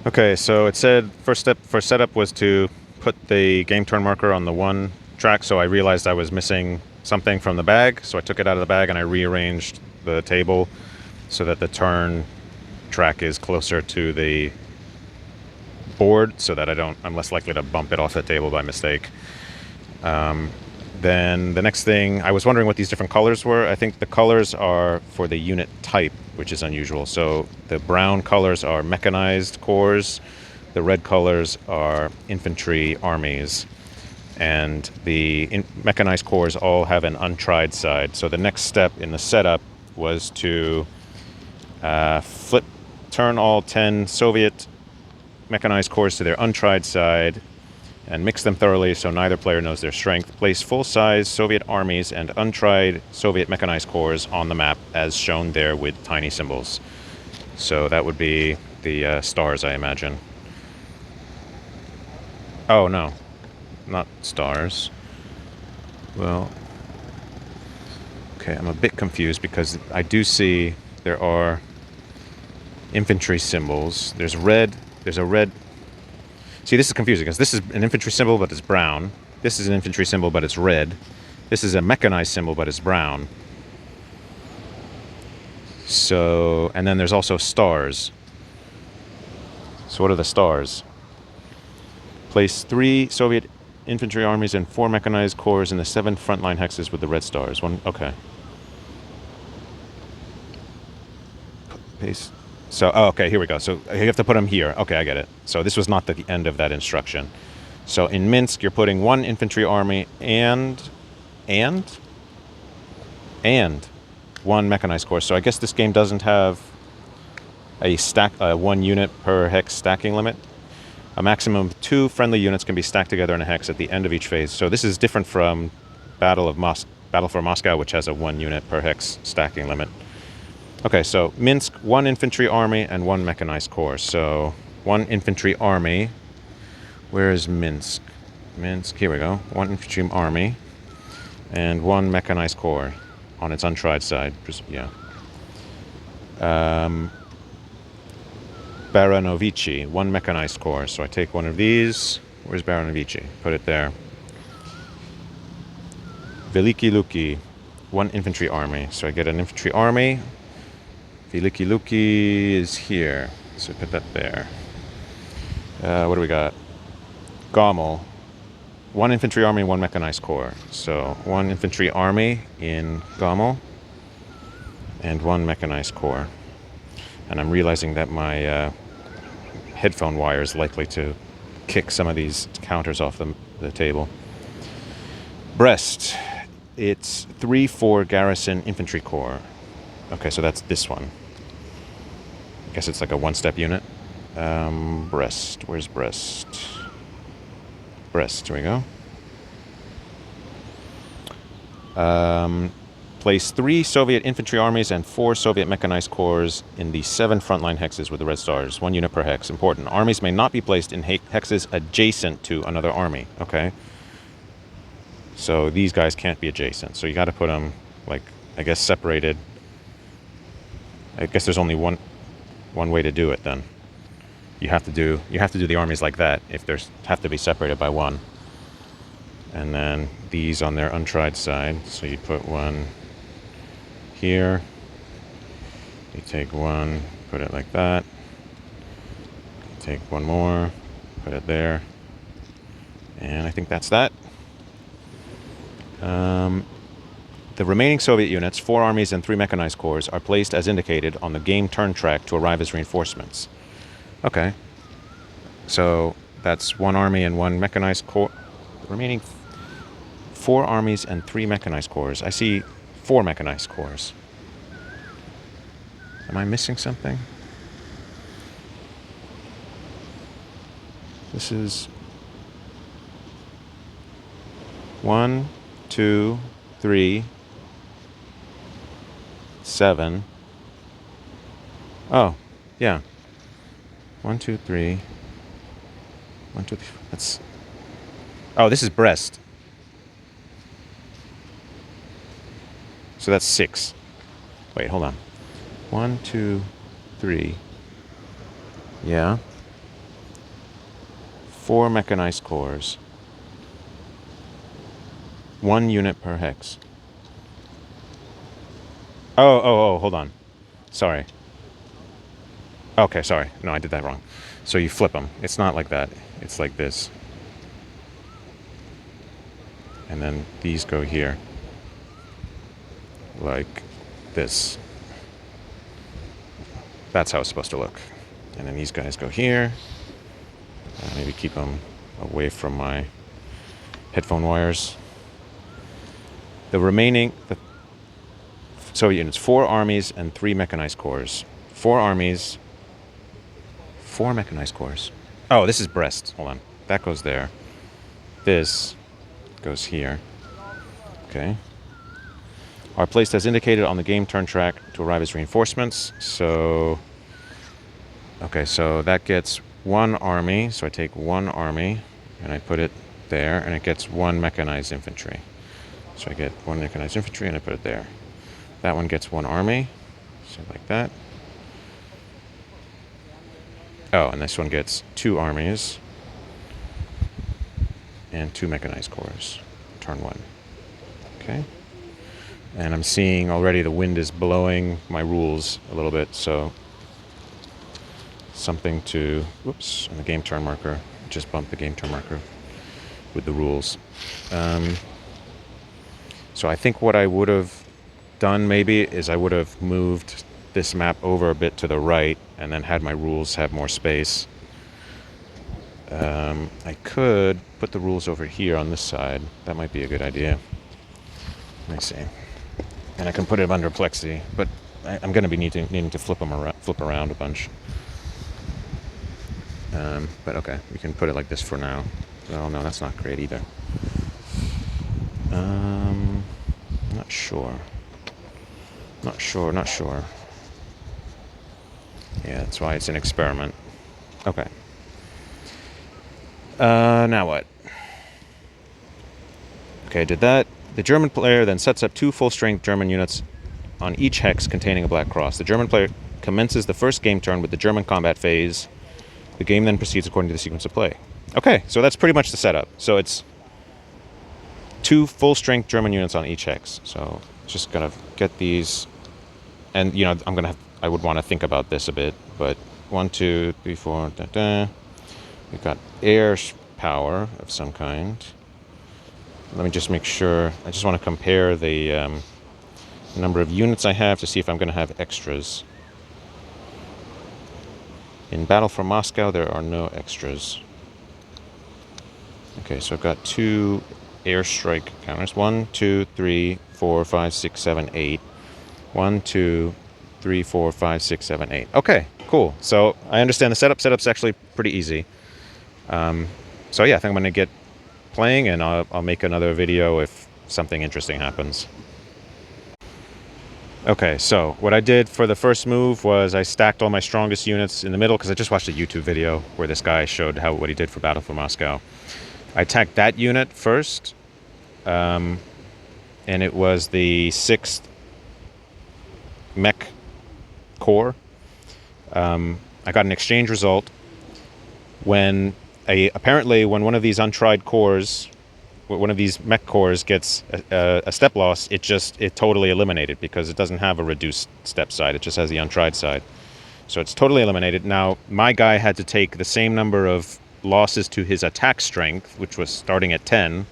Okay, so it said first step for setup was to put the game turn marker on the one track, so I realized I was missing something from the bag, so I took it out of the bag and I rearranged the table so that the turn track is closer to the board so that I'm less likely to bump it off the table by mistake. Then the next thing, I was wondering what these different colors were. I think the colors are for the unit type, which is unusual. So the brown colors are mechanized corps, the red colors are infantry armies, and the mechanized corps all have an untried side. So the next step in the setup was to turn all 10 Soviet mechanized corps to their untried side, and mix them thoroughly so neither player knows their strength. Place full-size Soviet armies and untried Soviet mechanized corps on the map as shown there with tiny symbols. So that would be the stars, I imagine. Oh, no. Not stars. Well, okay, I'm a bit confused because I do see there are infantry symbols. There's a red. See, this is confusing because this is an infantry symbol, but it's brown. This is an infantry symbol, but it's red. This is a mechanized symbol, but it's brown. So, and then there's also stars. So what are the stars? Place 3 Soviet infantry armies and 4 mechanized corps in the 7 frontline hexes with the red stars. Okay. Paste. So, okay, here we go. So you have to put them here. Okay, I get it. So this was not the end of that instruction. So in Minsk, you're putting 1 infantry army and 1 mechanized corps. So I guess this game doesn't have a 1 unit per hex stacking limit. A maximum of 2 friendly units can be stacked together in a hex at the end of each phase. So this is different from Battle for Moscow, which has a 1 unit per hex stacking limit. Okay, so Minsk, 1 infantry army and 1 mechanized corps. So 1 infantry army. Where is Minsk? Minsk, here we go. 1 infantry army and 1 mechanized corps on its untried side. Yeah. Baranovici, 1 mechanized corps. So I take 1 of these. Where's Baranovici? Put it there. Veliki Luki, 1 infantry army. So I get an infantry army. Veliki Luki is here. So put that there. What do we got? Gomel, 1 infantry army, 1 mechanized corps. So 1 infantry army in Gomel and 1 mechanized corps. And I'm realizing that my headphone wire is likely to kick some of these counters off the table. Brest, it's 3-4 garrison infantry corps. Okay, so that's this one. I guess it's like a 1-step unit. Brest, where's Brest? Brest, here we go. Place 3 Soviet infantry armies and 4 Soviet mechanized corps in the 7 frontline hexes with the red stars. 1 unit per hex. Important. Armies may not be placed in hexes adjacent to another army. Okay. So these guys can't be adjacent. So you got to put them, like, I guess, separated. I guess there's only one way to do it then. You have to do the armies like that if they have to be separated by 1. And then these on their untried side. So you put 1 here. You take 1, put it like that. You take 1 more, put it there. And I think that's that. The remaining Soviet units, 4 armies and 3 mechanized corps, are placed as indicated on the game turn track to arrive as reinforcements. Okay. So that's 1 army and 1 mechanized corps. The remaining 4 armies and 3 mechanized corps. I see 4 mechanized corps. Am I missing something? This is 1, 2, 3, 7. Oh, yeah. 1, 2, 3. 1, 2, 3. That's. Oh, this is Brest. So that's 6. Wait, hold on. 1, 2, 3. Yeah. 4 mechanized cores. 1 unit per hex. Oh, hold on. Sorry. Okay, sorry. No, I did that wrong. So you flip them. It's not like that. It's like this. And then these go here. Like this. That's how it's supposed to look. And then these guys go here. Maybe keep them away from my headphone wires. The remaining Soviet units, 4 armies and 3 mechanized corps. 4 armies, 4 mechanized corps. Oh, this is Brest. Hold on. That goes there. This goes here. Okay. Are placed as indicated on the game turn track to arrive as reinforcements. So, okay, so that gets 1 army. So I take 1 army and I put it there, and it gets 1 mechanized infantry. So I get 1 mechanized infantry and I put it there. That one gets 1 army, so like that. Oh, and this one gets 2 armies and 2 mechanized corps. Turn 1. Okay. And I'm seeing already the wind is blowing my rules a little bit, so something to, whoops, and the game turn marker. Just bump the game turn marker with the rules. So I think what I would have done maybe is I would have moved this map over a bit to the right and then had my rules have more space. I could put the rules over here on this side. That might be a good idea. Let me see. And I can put it under plexi, but I'm going to be needing to flip around a bunch. But okay, we can put it like this for now. Oh no, that's not great either. Not sure. Not sure. Yeah, that's why it's an experiment. Okay. Now what? Okay, did that. The German player then sets up 2 full-strength German units on each hex containing a black cross. The German player commences the first game turn with the German combat phase. The game then proceeds according to the sequence of play. Okay, so that's pretty much the setup. So it's 2 full-strength German units on each hex. So just gonna get these, and you know I would want to think about this a bit. But 1, 2, 3, 4. We've got air power of some kind. Let me just make sure. I just want to compare the number of units I have to see if I'm going to have extras. In Battle for Moscow, there are no extras. Okay, so I've got 2 airstrike counters. 1, 2, 3, 4, 5, 6, 7, 8. 1, 2, 3, 4, 5, 6, 7, 8. Okay, cool. So I understand the setup. Setup's actually pretty easy. So yeah, I think I'm going to get playing, and I'll make another video if something interesting happens. Okay, so what I did for the first move was I stacked all my strongest units in the middle, because I just watched a YouTube video where this guy showed what he did for Battle for Moscow. I attacked that unit first, and it was the 6th mech corps. I got an exchange result apparently when one of these untried cores, one of these mech cores gets a step loss, it totally eliminated, because it doesn't have a reduced step side. It just has the untried side. So it's totally eliminated. Now, my guy had to take the same number of losses to his attack strength, which was starting at 10.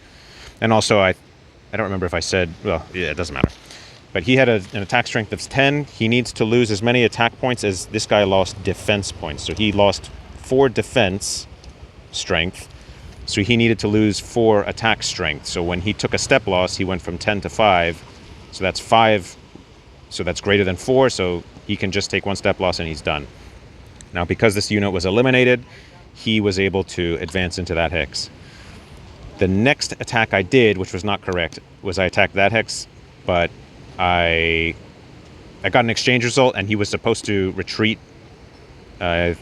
And also, I don't remember if I said, well, yeah, it doesn't matter. But he had an attack strength of 10. He needs to lose as many attack points as this guy lost defense points. So he lost 4 defense strength, so he needed to lose 4 attack strength. So when he took a step loss, he went from 10 to 5. So that's 5. So that's greater than 4. So he can just take 1 step loss and he's done. Now, because this unit was eliminated, he was able to advance into that hex. The next attack I did, which was not correct, was I attacked that hex, but I got an exchange result, and he was supposed to retreat, I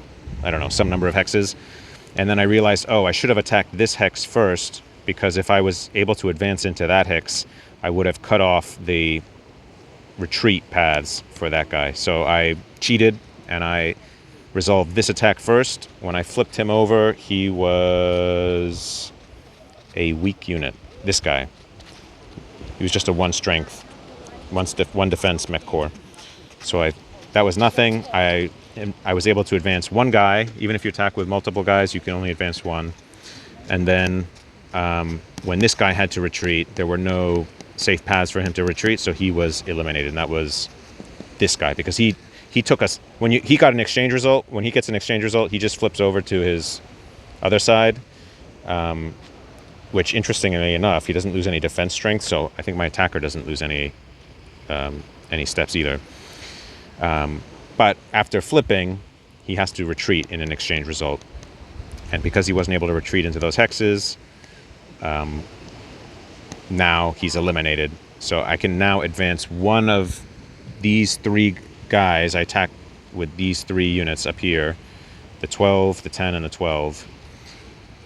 don't know, some number of hexes. And then I realized, oh, I should have attacked this hex first, because if I was able to advance into that hex, I would have cut off the retreat paths for that guy. So I cheated, and I resolved this attack first. When I flipped him over, he was a weak unit. This guy. He was just a 1 strength, 1 defense mech core. So that was nothing. I was able to advance 1 guy. Even if you attack with multiple guys, you can only advance 1. And then when this guy had to retreat, there were no safe paths for him to retreat, so he was eliminated. And that was this guy, because he took us when he got an exchange result. When he gets an exchange result, he just flips over to his other side, which, interestingly enough, he doesn't lose any defense strength. So I think my attacker doesn't lose any steps either. But after flipping, he has to retreat in an exchange result, and because he wasn't able to retreat into those hexes, now he's eliminated. So I can now advance 1 of these 3 guys. I attack with these 3 units up here, the 12, the 10, and the 12.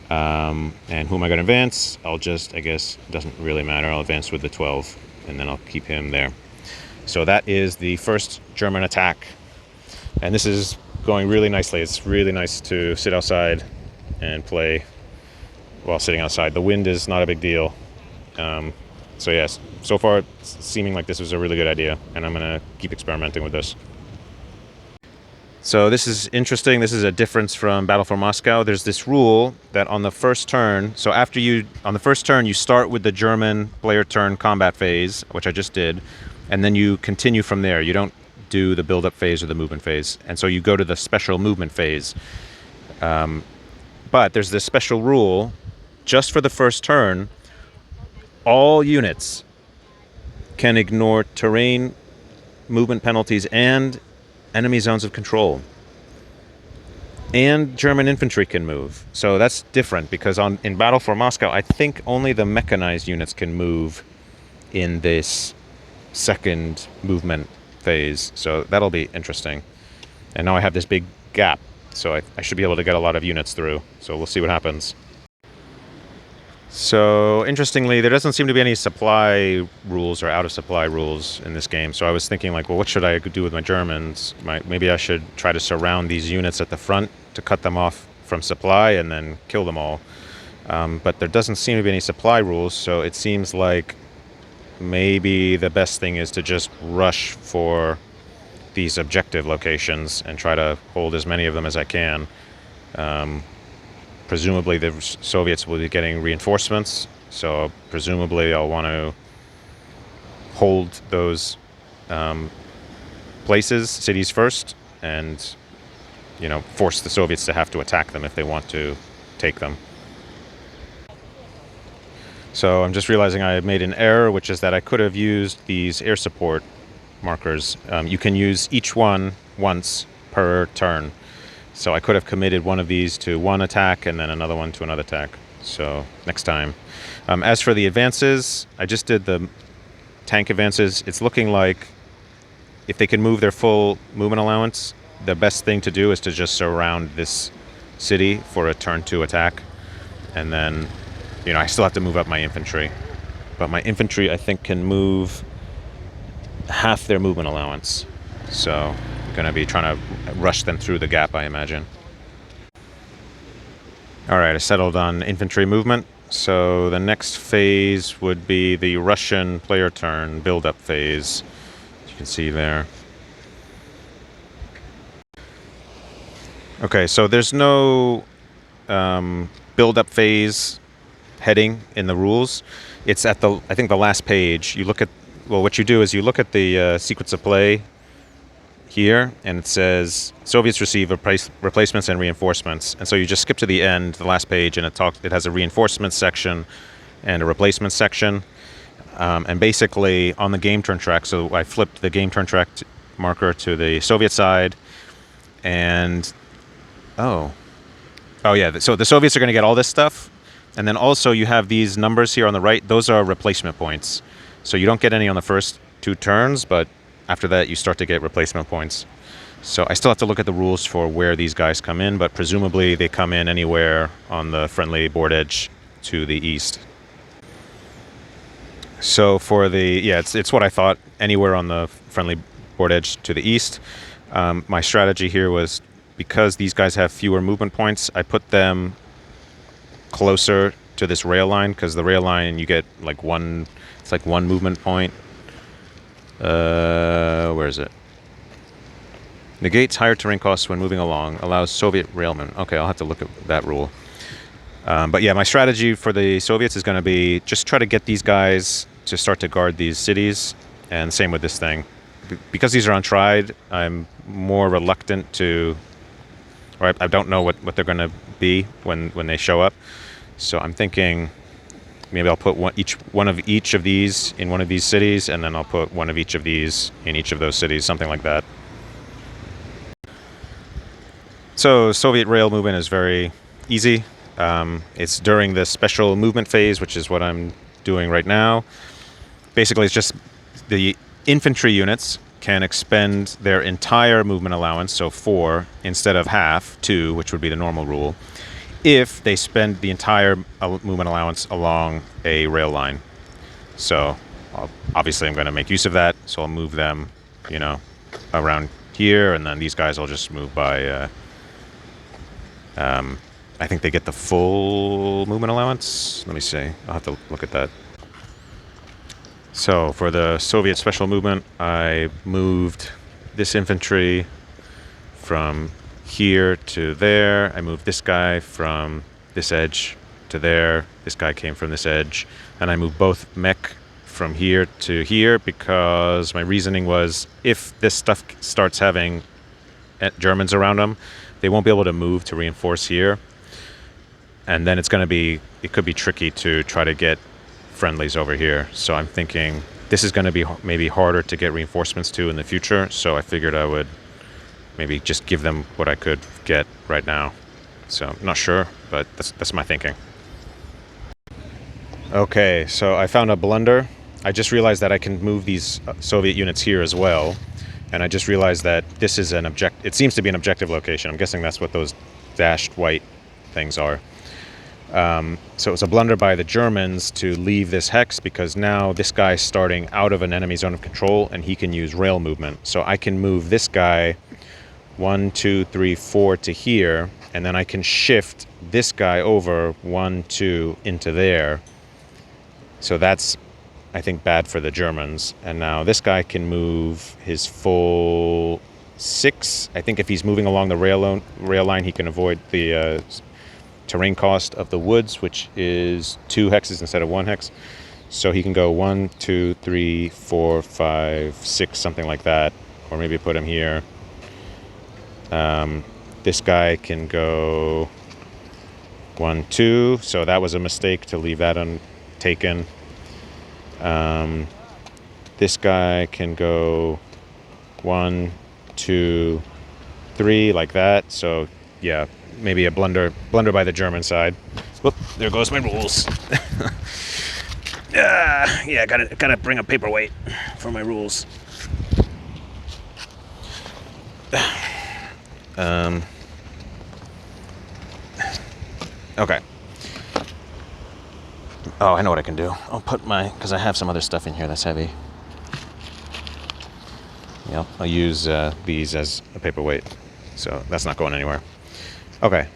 And who am I going to advance? I guess it doesn't really matter. I'll advance with the 12, and then I'll keep him there. So that is the first German attack. And this is going really nicely. It's really nice to sit outside and play while sitting outside. The wind is not a big deal. So yes, so far it's seeming like this was a really good idea, and I'm going to keep experimenting with this. So this is interesting. This is a difference from Battle for Moscow. There's this rule that on the first turn, so on the first turn, you start with the German player turn combat phase, which I just did, and then you continue from there. You don't do the build-up phase or the movement phase, and so you go to the special movement phase. But there's this special rule, just for the first turn, all units can ignore terrain, movement penalties, and enemy zones of control. And German infantry can move. So that's different, because in Battle for Moscow, I think only the mechanized units can move in this second movement phase. So that'll be interesting. And now I have this big gap, so I should be able to get a lot of units through. So we'll see what happens. So interestingly, there doesn't seem to be any supply rules or out of supply rules in this game. So I was thinking, like, well, what should I do with my Germans? Maybe I should try to surround these units at the front to cut them off from supply and then kill them all. But there doesn't seem to be any supply rules, so it seems like maybe the best thing is to just rush for these objective locations and try to hold as many of them as I can. Presumably the Soviets will be getting reinforcements, so presumably I'll want to hold those cities first, and force the Soviets to have to attack them if they want to take them. So I'm just realizing I made an error, which is that I could have used these air support markers. You can use each one once per turn. So I could have committed one of these to one attack and then another one to another attack. So next time. As for the advances, I just did the tank advances. It's looking like if they can move their full movement allowance, the best thing to do is to just surround this city for a turn 2 attack. And then, I still have to move up my infantry. But my infantry, I think, can move half their movement allowance. So going to be trying to rush them through the gap, I imagine. All right, I settled on infantry movement. So the next phase would be the Russian player turn build-up phase, as you can see there. Okay, so there's no build-up phase heading in the rules. It's at I think the last page. What you do is you look at the sequence of play here, and it says Soviets receive replacements and reinforcements, and so you just skip to the end, the last page, and it has a reinforcements section and a replacement section, and basically on the game turn track. So I flipped the game turn track marker to the Soviet side, and oh yeah, so the Soviets are going to get all this stuff, and then also you have these numbers here on the right. Those are replacement points, so you don't get any on the first 2 turns, but after that, you start to get replacement points. So I still have to look at the rules for where these guys come in, but presumably they come in anywhere on the friendly board edge to the east. So for it's what I thought, anywhere on the friendly board edge to the east. My strategy here was because these guys have fewer movement points, I put them closer to this rail line, because the rail line you get like one, it's like one movement point. Where is it? Negates higher terrain costs when moving along, allows Soviet railmen. Okay, I'll have to look at that rule. But yeah, my strategy for the Soviets is going to be just try to get these guys to start to guard these cities, and same with this thing. Because these are untried, I'm more reluctant to, or I don't know what they're going to be when they show up. So I'm thinking maybe I'll put one of each of these in one of these cities, and then I'll put one of each of these in each of those cities, something like that. So Soviet rail movement is very easy. It's during the special movement phase, which is what I'm doing right now. Basically, it's just the infantry units can expend their entire movement allowance, so 4 instead of half, 2, which would be the normal rule, if they spend the entire movement allowance along a rail line. So obviously I'm going to make use of that, so I'll move them, around here, and then these guys will just move by. I think they get the full movement allowance. Let me see. I'll have to look at that. So for the Soviet special movement, I moved this infantry from here to there. I moved this guy from this edge to there. This guy came from this edge. And I moved both mech from here to here because my reasoning was if this stuff starts having Germans around them, they won't be able to move to reinforce here. And then it could be tricky to try to get friendlies over here. So I'm thinking this is going to be maybe harder to get reinforcements to in the future. So I figured I would maybe just give them what I could get right now. So I'm not sure, but that's my thinking. Okay, so I found a blunder. I just realized that I can move these Soviet units here as well. And I just realized that this is it seems to be an objective location. I'm guessing that's what those dashed white things are. So it was a blunder by the Germans to leave this hex, because now this guy's starting out of an enemy zone of control and he can use rail movement. So I can move this guy 1, 2, 3, 4 to here, and then I can shift this guy over 1, 2 into there. So that's, I think, bad for the Germans. And now this guy can move his full 6. I think if he's moving along the rail line, he can avoid the terrain cost of the woods, which is 2 hexes instead of 1 hex. So he can go 1, 2, 3, 4, 5, 6, something like that. Or maybe put him here. This guy can go 1, 2. So that was a mistake to leave that untaken. This guy can go 1, 2, 3, like that. So yeah, maybe a blunder by the German side. Whoop, there goes my rules. Yeah, gotta bring a paperweight for my rules. Okay. Oh, I know what I can do. I'll put because I have some other stuff in here that's heavy. Yeah, I'll use these as a paperweight. So that's not going anywhere. Okay.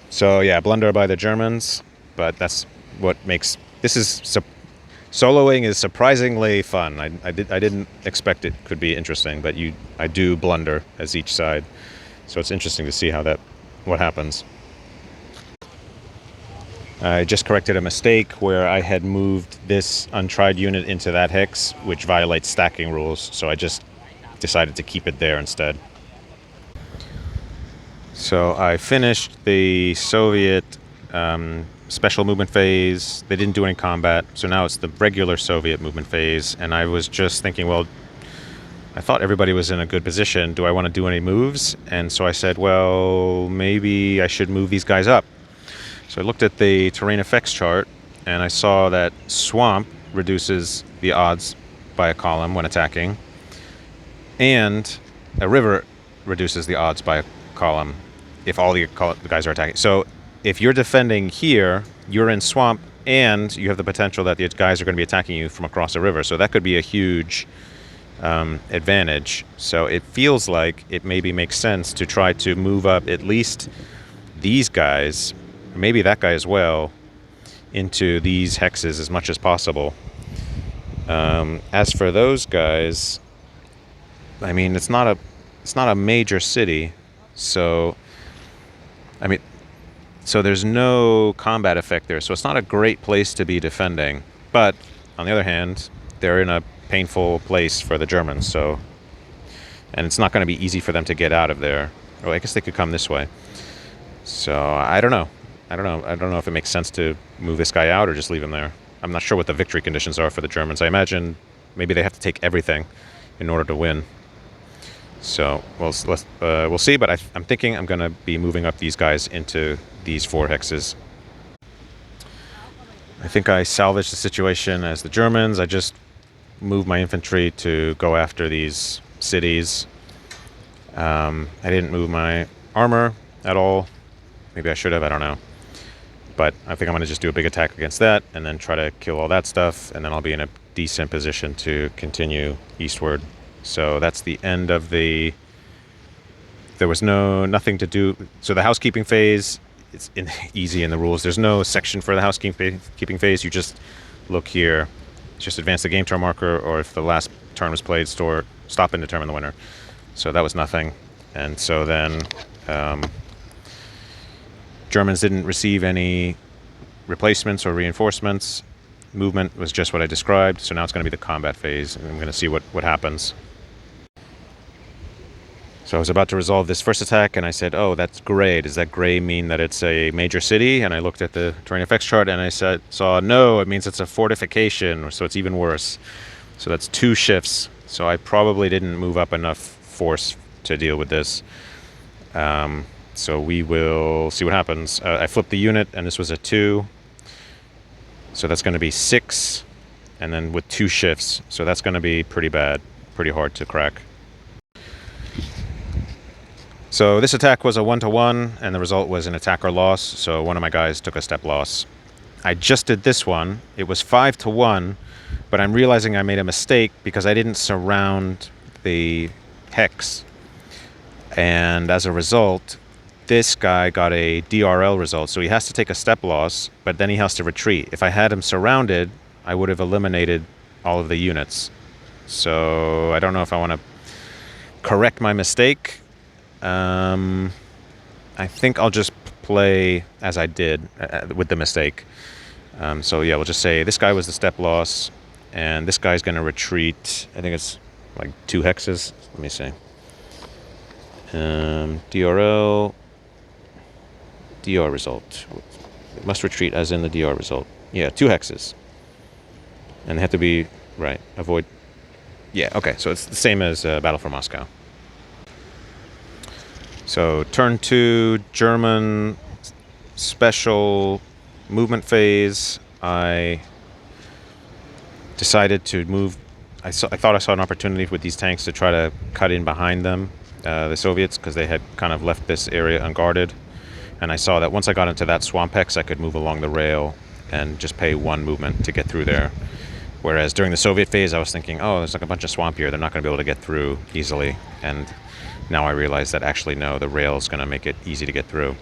So yeah, blunder by the Germans, but that's what makes soloing is surprisingly fun. I didn't expect it could be interesting, but I do blunder as each side, so it's interesting to see what happens. I just corrected a mistake where I had moved this untried unit into that hex, which violates stacking rules, so I just decided to keep it there instead. So I finished the Soviet special movement phase. They didn't do any combat, so now it's the regular Soviet movement phase. And I was just thinking, well, I thought everybody was in a good position. Do I want to do any moves? And so I said, well, maybe I should move these guys up. So I looked at the terrain effects chart, and I saw that swamp reduces the odds by a column when attacking, and a river reduces the odds by a column if all the guys are attacking. So if you're defending here, you're in swamp, and you have the potential that the guys are going to be attacking you from across a river. So that could be a huge advantage. So it feels like it maybe makes sense to try to move up at least these guys, maybe that guy as well, into these hexes as much as possible. As for those guys, I mean, it's not a major city, so I mean, so there's no combat effect there, so it's not a great place to be defending. But on the other hand, they're in a painful place for the Germans, so, and it's not going to be easy for them to get out of there. Oh, I guess they could come this way. So I don't know. I don't know if it makes sense to move this guy out or just leave him there. I'm not sure what the victory conditions are for the Germans. I imagine maybe they have to take everything in order to win. So we'll see, but I'm thinking I'm going to be moving up these guys into these 4 hexes. I think I salvaged the situation as the Germans. I just moved my infantry to go after these cities. I didn't move my armor at all. Maybe I should have, I don't know. But I think I'm going to just do a big attack against that and then try to kill all that stuff, and then I'll be in a decent position to continue eastward. So that's the end of the... There was nothing to do. So the housekeeping phase, it's easy in the rules. There's no section for the housekeeping phase. You just look here. Just advance the game turn marker, or if the last turn was played, stop and determine the winner. So that was nothing. And so then Germans didn't receive any replacements or reinforcements. Movement was just what I described. So now it's going to be the combat phase, and I'm going to see what happens. So I was about to resolve this first attack, and I said, oh, that's gray. Does that gray mean that it's a major city? And I looked at the terrain effects chart, and I saw, no, it means it's a fortification, so it's even worse. So that's 2 shifts. So I probably didn't move up enough force to deal with this. So we will see what happens. I flipped the unit, and this was a 2. So that's going to be 6, and then with 2 shifts. So that's going to be pretty bad, pretty hard to crack. So this attack was a 1-to-1, and the result was an attacker loss, so one of my guys took a step loss. I just did this one. It was 5-to-1, but I'm realizing I made a mistake because I didn't surround the hex. And as a result, this guy got a DRL result, so he has to take a step loss, but then he has to retreat. If I had him surrounded, I would have eliminated all of the units. So I don't know if I want to correct my mistake. I think I'll just play as I did with the mistake. So yeah, we'll just say this guy was the step loss, and this guy's going to retreat. I think it's like 2 hexes. Let me see. DRL, DR result. It must retreat as in the DR result. Yeah, 2 hexes. And they have to be, right, avoid. Yeah, okay, so it's the same as Battle for Moscow. So turn 2, German special movement phase. I decided to move. I thought I saw an opportunity with these tanks to try to cut in behind them, the Soviets, because they had kind of left this area unguarded. And I saw that once I got into that swamp hex, I could move along the rail and just pay 1 movement to get through there. Whereas during the Soviet phase, I was thinking, oh, there's like a bunch of swamp here. They're not going to be able to get through easily. And now I realize that actually, no, the rail is going to make it easy to get through.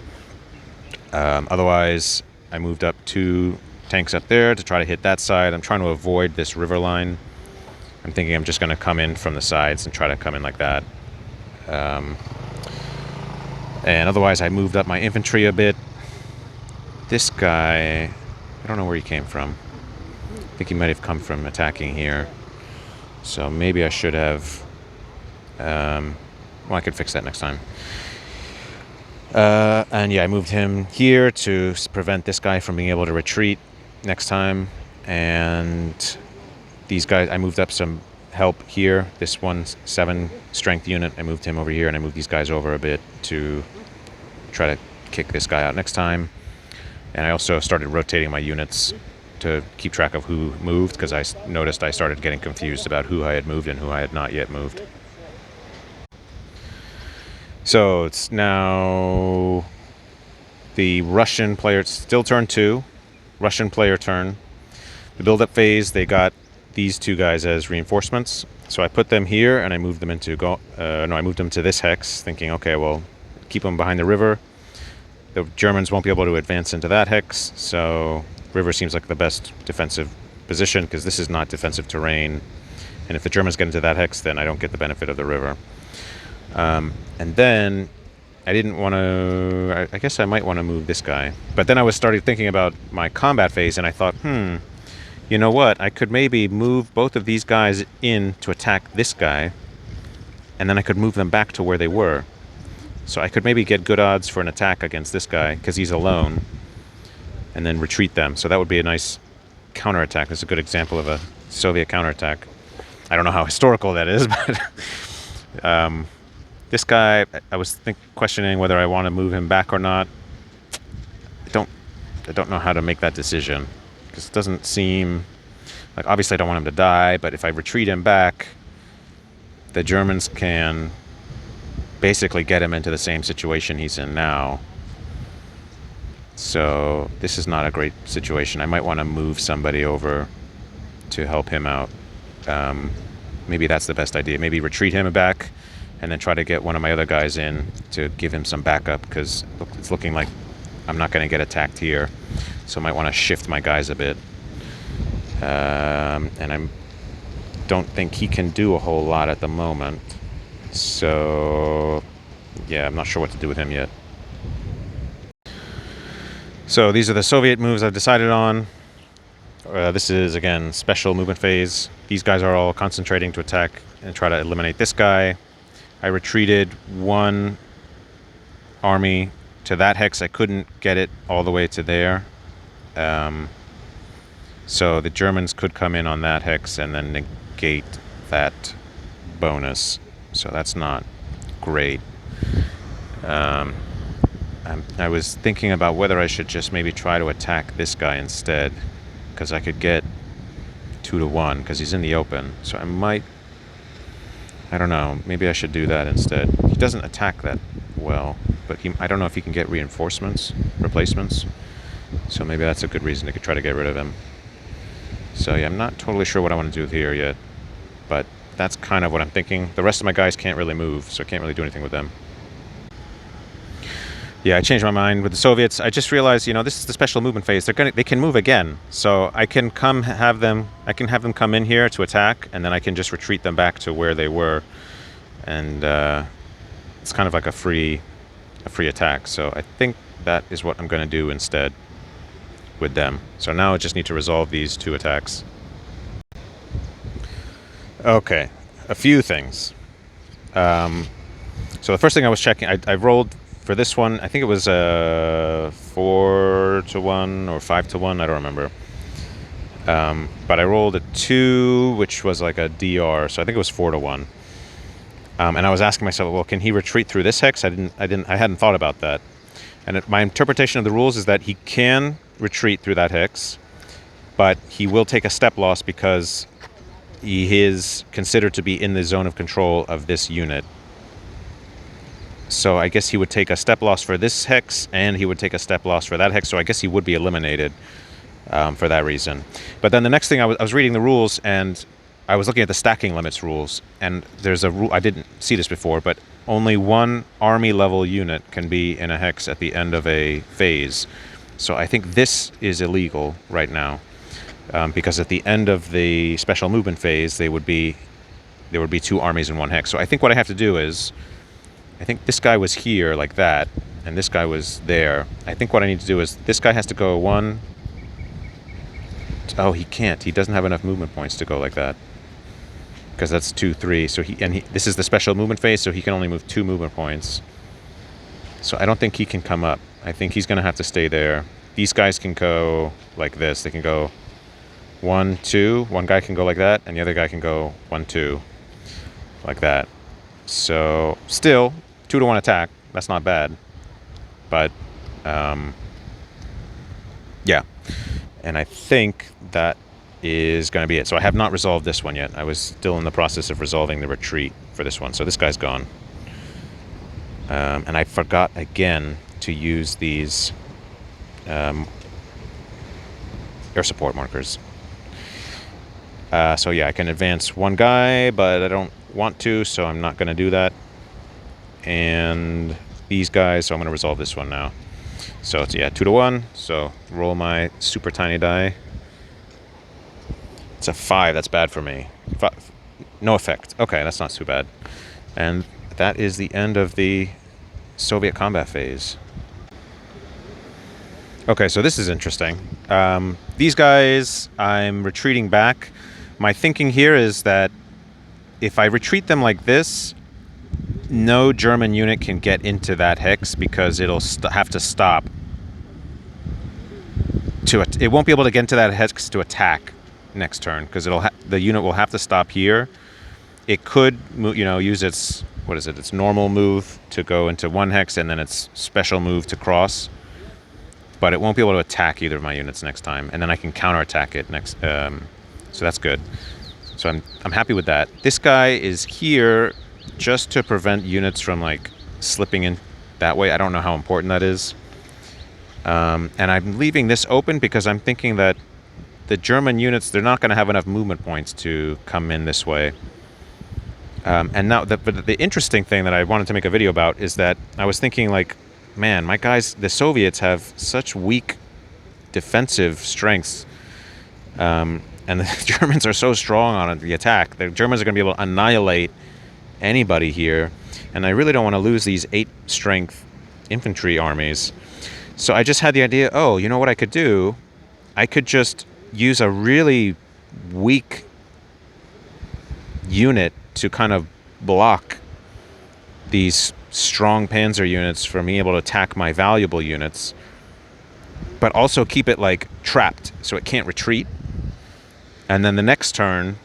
Otherwise, I moved up 2 tanks up there to try to hit that side. I'm trying to avoid this river line. I'm thinking I'm just going to come in from the sides and try to come in like that. And otherwise, I moved up my infantry a bit. This guy, I don't know where he came from. I think he might have come from attacking here. So maybe I should have... well, I could fix that next time. And yeah, I moved him here to prevent this guy from being able to retreat next time. And these guys, I moved up some help here. This 1-7 strength unit, I moved him over here, and I moved these guys over a bit to try to kick this guy out next time. And I also started rotating my units to keep track of who moved, because I noticed I started getting confused about who I had moved and who I had not yet moved. So it's now the Russian player. It's still turn 2, Russian player turn. The build-up phase, they got these 2 guys as reinforcements. So I put them here, and I moved them into I moved them to this hex, thinking, okay, well, keep them behind the river. The Germans won't be able to advance into that hex, so river seems like the best defensive position because this is not defensive terrain. And if the Germans get into that hex, then I don't get the benefit of the river. And then I didn't want to... I guess I might want to move this guy. But then I started thinking about my combat phase, and I thought, you know what? I could maybe move both of these guys in to attack this guy, and then I could move them back to where they were. So I could maybe get good odds for an attack against this guy, because he's alone, and then retreat them. So that would be a nice counterattack. That's a good example of a Soviet counterattack. I don't know how historical that is, but... this guy, I was questioning whether I want to move him back or not. I don't know how to make that decision. Because it doesn't seem... like, obviously I don't want him to die, but if I retreat him back, the Germans can basically get him into the same situation he's in now. So this is not a great situation. I might want to move somebody over to help him out. Maybe that's the best idea. Maybe retreat him back and then try to get one of my other guys in to give him some backup, because it's looking like I'm not going to get attacked here. So I might want to shift my guys a bit. And I don't think he can do a whole lot at the moment. So, yeah, I'm not sure what to do with him yet. So these are the Soviet moves I've decided on. This is, again, special movement phase. These guys are all concentrating to attack and try to eliminate this guy. I retreated one army to that hex. I couldn't get it all the way to there. So the Germans could come in on that hex and then negate that bonus. So that's not great. I was thinking about whether I should just maybe try to attack this guy instead, because I could get 2-1 because he's in the open. So I don't know, maybe I should do that instead. He doesn't attack that well, but I don't know if he can get replacements. So maybe that's a good reason to try to get rid of him. So yeah, I'm not totally sure what I want to do here yet, but that's kind of what I'm thinking. The rest of my guys can't really move, so I can't really do anything with them. Yeah, I changed my mind with the Soviets. I just realized, this is the special movement phase. They can move again, so I can have them come in here to attack, and then I can just retreat them back to where they were, and it's kind of like a free attack. So I think that is what I'm going to do instead with them. So now I just need to resolve these 2 attacks. Okay, a few things. So the first thing I was checking, I rolled for this one. I think it was 4-1 or 5-1. I don't remember. But I rolled a 2, which was like a DR. So I think it was 4-1. And I was asking myself, well, can he retreat through this hex? I hadn't thought about that. And my interpretation of the rules is that he can retreat through that hex, but he will take a step loss because he is considered to be in the zone of control of this unit. So I guess he would take a step loss for this hex, and he would take a step loss for that hex, so I guess he would be eliminated for that reason. But then the next thing, I was reading the rules, and I was looking at the stacking limits rules, and there's a rule, I didn't see this before, but only one army level unit can be in a hex at the end of a phase. So I think this is illegal right now, because at the end of the special movement phase, there would be 2 armies in one hex. So I think what I have to do is, I think this guy was here like that, and this guy was there. I think what I need to do is, this guy has to go 1. Oh, he can't. He doesn't have enough movement points to go like that, because that's 2, 3. So this is the special movement phase, so he can only move 2 movement points. So I don't think he can come up. I think he's going to have to stay there. These guys can go like this. They can go 1, 2. One guy can go like that, and the other guy can go 1, 2, like that. So still 2-1 attack. That's not bad. But yeah. And I think that is going to be it. So I have not resolved this one yet. I was still in the process of resolving the retreat for this one. So this guy's gone. And I forgot again to use these air support markers. So yeah, I can advance one guy, but I don't want to, so I'm not going to do that. And these guys, so I'm going to resolve this one now. So it's, yeah, 2-1. So roll my super tiny die. It's a 5. That's bad for me. No effect. Okay, that's not too bad. And that is the end of the Soviet combat phase. Okay, so this is interesting. These guys, I'm retreating back. My thinking here is that if I retreat them like this, no German unit can get into that hex because it'll have to stop. It won't be able to get into that hex to attack next turn because the unit will have to stop here. It could, use its its normal move to go into one hex and then its special move to cross. But it won't be able to attack either of my units next time, and then I can counterattack it next. So that's good. So I'm happy with that. This guy is here just to prevent units from like slipping in that way. I don't know how important that is. And I'm leaving this open because I'm thinking that the German units, they're not going to have enough movement points to come in this way. And now, but the interesting thing that I wanted to make a video about is that I was thinking like, man, my guys, the Soviets have such weak defensive strengths. And the Germans are so strong on the attack. The Germans are going to be able to annihilate anybody here. And I really don't want to lose these 8-strength infantry armies. So I just had the idea, oh, you know what I could do? I could just use a really weak unit to kind of block these strong panzer units from being able to attack my valuable units, but also keep it like trapped so it can't retreat. And then the next turn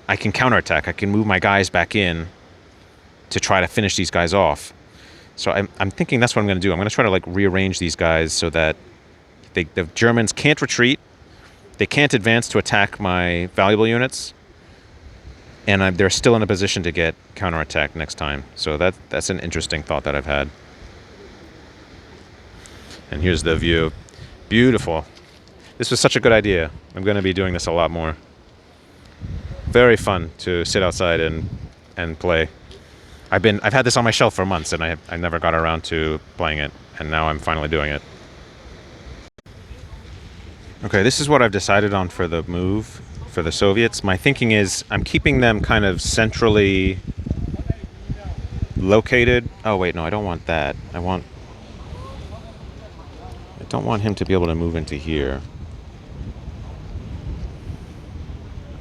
I can counterattack. I can move my guys back in to try to finish these guys off. So I'm thinking that's what I'm going to do. I'm going to try to like rearrange these guys so that the Germans can't retreat, they can't advance to attack my valuable units, and they're still in a position to get counterattacked next time. So that's an interesting thought that I've had. And here's the view. Beautiful. This was such a good idea. I'm going to be doing this a lot more. Very fun to sit outside and play. I've had this on my shelf for months, and I never got around to playing it, and now I'm finally doing it. Okay, this is what I've decided on for the move for the Soviets. My thinking is I'm keeping them kind of centrally located. Oh wait, no, I don't want that. I don't want him to be able to move into here.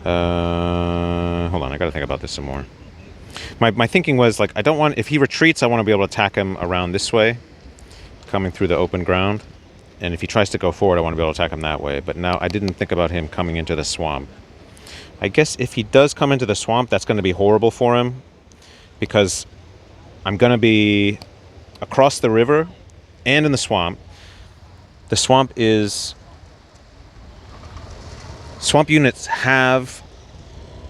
Hold on, I gotta think about this some more. My thinking was like, I don't want, if he retreats, I want to be able to attack him around this way, coming through the open ground. And if he tries to go forward, I want to be able to attack him that way. But now I didn't think about him coming into the swamp. I guess if he does come into the swamp, that's going to be horrible for him, because I'm going to be across the river and in the swamp. The swamp units have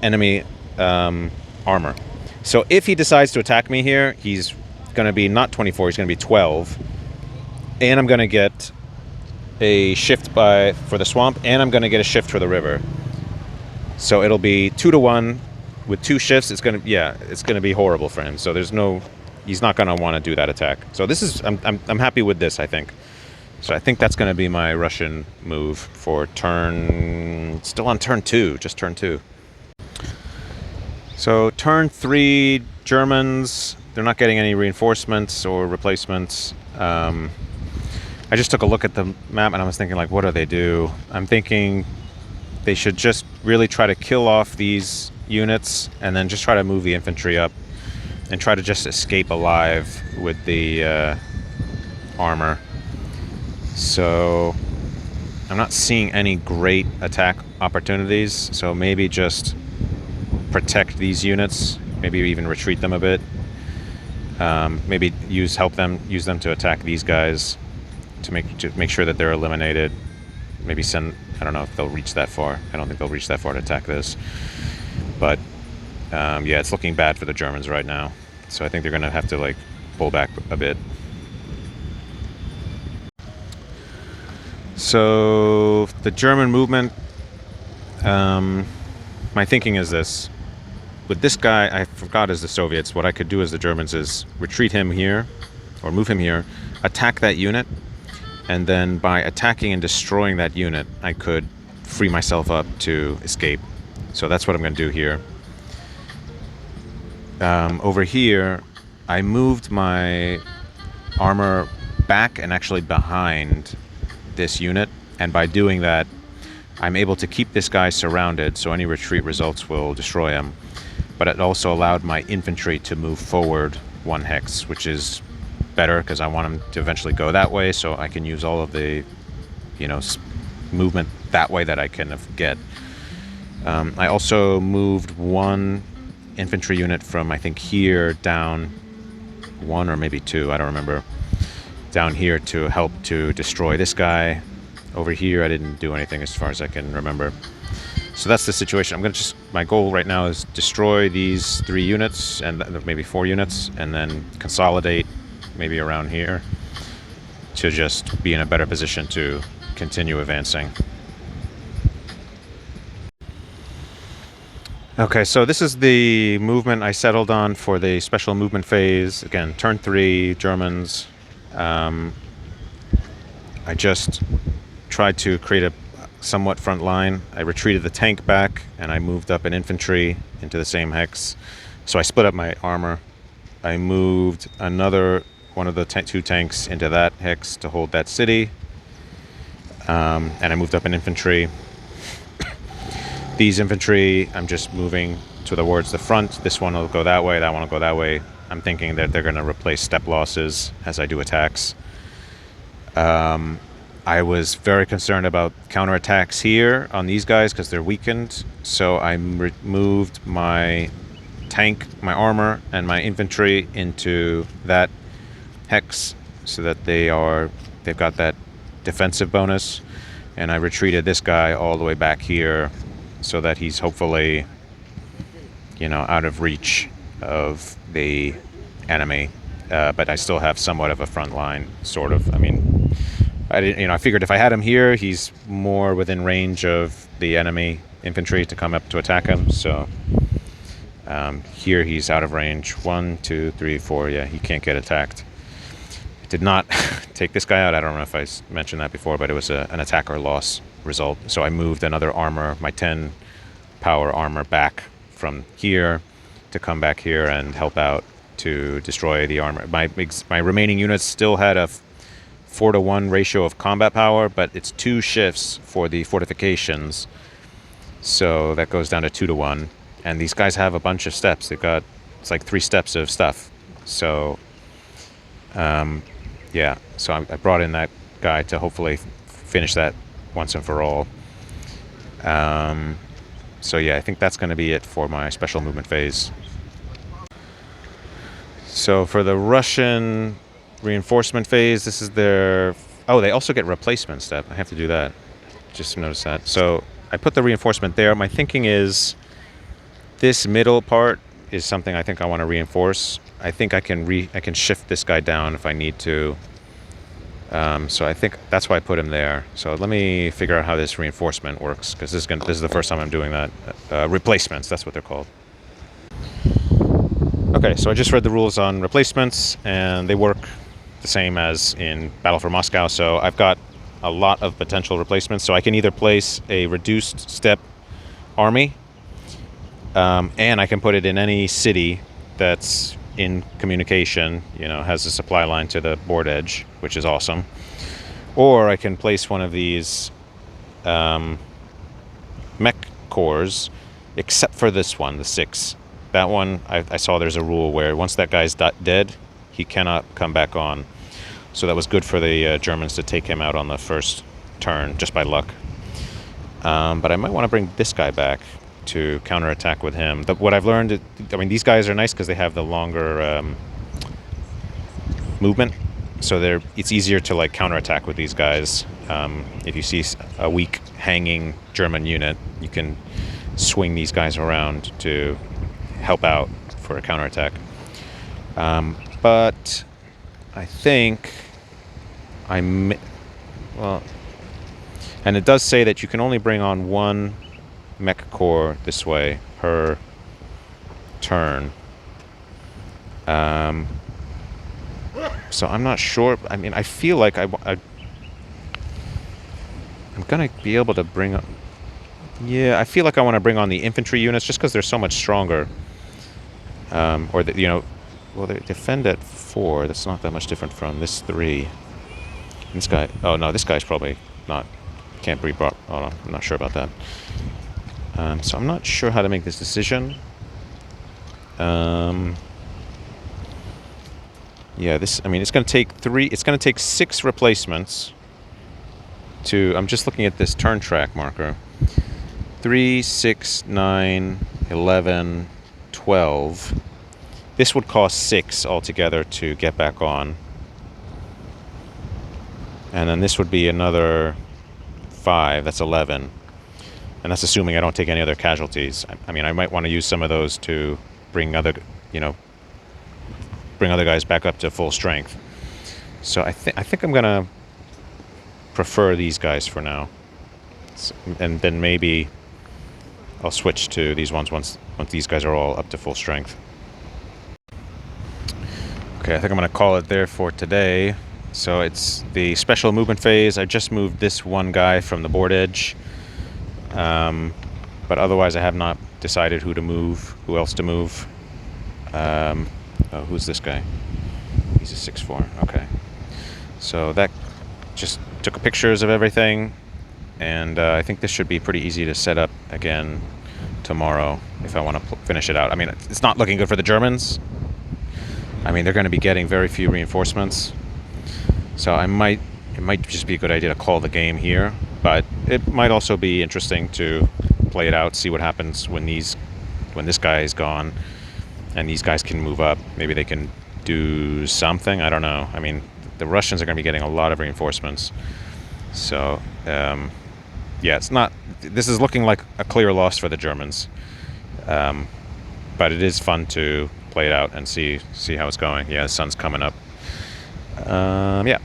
enemy armor. So if he decides to attack me here, he's going to be not 24, he's going to be 12. And I'm going to get a shift for the swamp, and I'm going to get a shift for the river. So it'll be 2-1 with 2 shifts. It's going to be horrible for him. So he's not going to want to do that attack. So this is, I'm happy with this, I think. So I think that's going to be my Russian move for still on turn 2, just turn 2. So turn 3, Germans, they're not getting any reinforcements or replacements. I just took a look at the map and I was thinking, like, what do they do? I'm thinking they should just really try to kill off these units and then just try to move the infantry up and try to just escape alive with the armor. So I'm not seeing any great attack opportunities, so maybe just protect these units, maybe even retreat them a bit. Maybe use them to attack these guys to make sure that they're eliminated. Maybe send, I don't know if they'll reach that far. I don't think they'll reach that far to attack this. But yeah, it's looking bad for the Germans right now. So I think they're going to have to like pull back a bit. So the German movement, my thinking is this. With this guy, I forgot as the Soviets, what I could do as the Germans is retreat him here, or move him here, attack that unit, and then by attacking and destroying that unit, I could free myself up to escape. So that's what I'm going to do here. Over here, I moved my armor back and actually behind this unit, and by doing that, I'm able to keep this guy surrounded, so any retreat results will destroy him. But it also allowed my infantry to move forward 1 hex, which is better because I want them to eventually go that way, so I can use all of the, movement that way that I can get. I also moved 1 infantry unit from, I think, here down 1 or maybe 2, I don't remember, down here to help to destroy this guy. Over here, I didn't do anything as far as I can remember. So that's the situation. My goal right now is destroy these 3 units, and maybe 4 units, and then consolidate maybe around here to just be in a better position to continue advancing. Okay, so this is the movement I settled on for the special movement phase. Again, turn 3, Germans. I just tried to create a somewhat front line. I retreated the tank back, and I moved up an infantry into the same hex. So I split up my armor. I moved another one of the 2 tanks into that hex to hold that city. And I moved up an infantry. These infantry, I'm just moving towards the front. This one will go that way, that one will go that way. I'm thinking that they're going to replace step losses as I do attacks. I was very concerned about counterattacks here on these guys because they're weakened. So I moved my tank, my armor, and my infantry into that hex so that they've got that defensive bonus. And I retreated this guy all the way back here so that he's hopefully, out of reach of the enemy. But I still have somewhat of a front line, sort of. I mean, I figured if I had him here, he's more within range of the enemy infantry to come up to attack him. So here he's out of range. 1, 2, 3, 4. Yeah, he can't get attacked. I did not take this guy out. I don't know if I mentioned that before, but it was an attacker loss result. So I moved another armor, my 10 power armor, back from here to come back here and help out to destroy the armor. My remaining units still had a 4-to-1 ratio of combat power, but it's 2 shifts for the fortifications, so that goes down to 2-to-1. And these guys have a bunch of steps. It's like 3 steps of stuff. So yeah, so I brought in that guy to hopefully finish that once and for all. So yeah, I think that's going to be it for my special movement phase. So for the Russian reinforcement phase, this is their... Oh, they also get replacement step. I have to do that. Just notice that. So I put the reinforcement there. My thinking is this middle part is something I think I want to reinforce. I think I can shift this guy down if I need to. So I think that's why I put him there. So let me figure out how this reinforcement works, because this is the first time I'm doing that. Replacements, that's what they're called. Okay, so I just read the rules on replacements, and they work the same as in Battle for Moscow. So I've got a lot of potential replacements. So I can either place a reduced step army, and I can put it in any city that's in communication, has a supply line to the board edge, which is awesome. Or I can place one of these mech cores, except for this one, the 6. That one, I saw there's a rule where once that guy's dead, he cannot come back on. So that was good for the Germans to take him out on the first turn, just by luck. But I might want to bring this guy back to counterattack with him. What I've learned, these guys are nice because they have the longer movement, so it's easier to counterattack with these guys. If you see a weak hanging German unit, you can swing these guys around to help out for a counterattack. But I think and it does say that you can only bring on 1 mech corps this way per turn. So I'm not sure. I mean, I feel like I'm gonna be able to bring up. Yeah, I feel like I want to bring on the infantry units just because they're so much stronger. Or well, they defend at 4. That's not that much different from this 3. This guy. Oh no, this guy's probably not. Can't be brought. Oh no, I'm not sure about that. So I'm not sure how to make this decision. Yeah, this. I mean, it's going to take 3. It's going to take 6 replacements. I'm just looking at this turn track marker. 3, 6, 9, 11, 12. This would cost 6 altogether to get back on. And then this would be another 5. That's 11. And that's assuming I don't take any other casualties. I mean, I might want to use some of those to bring other guys back up to full strength. So I think I'm going to prefer these guys for now. And then maybe I'll switch to these ones once these guys are all up to full strength. Okay, I think I'm going to call it there for today. So it's the special movement phase. I just moved this one guy from the board edge. But otherwise I have not decided who else to move. Who's this guy? He's a 6/4. Okay. So that just took pictures of everything. And I think this should be pretty easy to set up again tomorrow if I want to finish it out. I mean, it's not looking good for the Germans. I mean, they're going to be getting very few reinforcements. So it might just be a good idea to call the game here. But it might also be interesting to play it out, see what happens when this guy is gone and these guys can move up. Maybe they can do something. I don't know. I mean, the Russians are going to be getting a lot of reinforcements. So, yeah, this is looking like a clear loss for the Germans. But it is fun to play it out and see how it's going. Yeah, the sun's coming up. Yeah.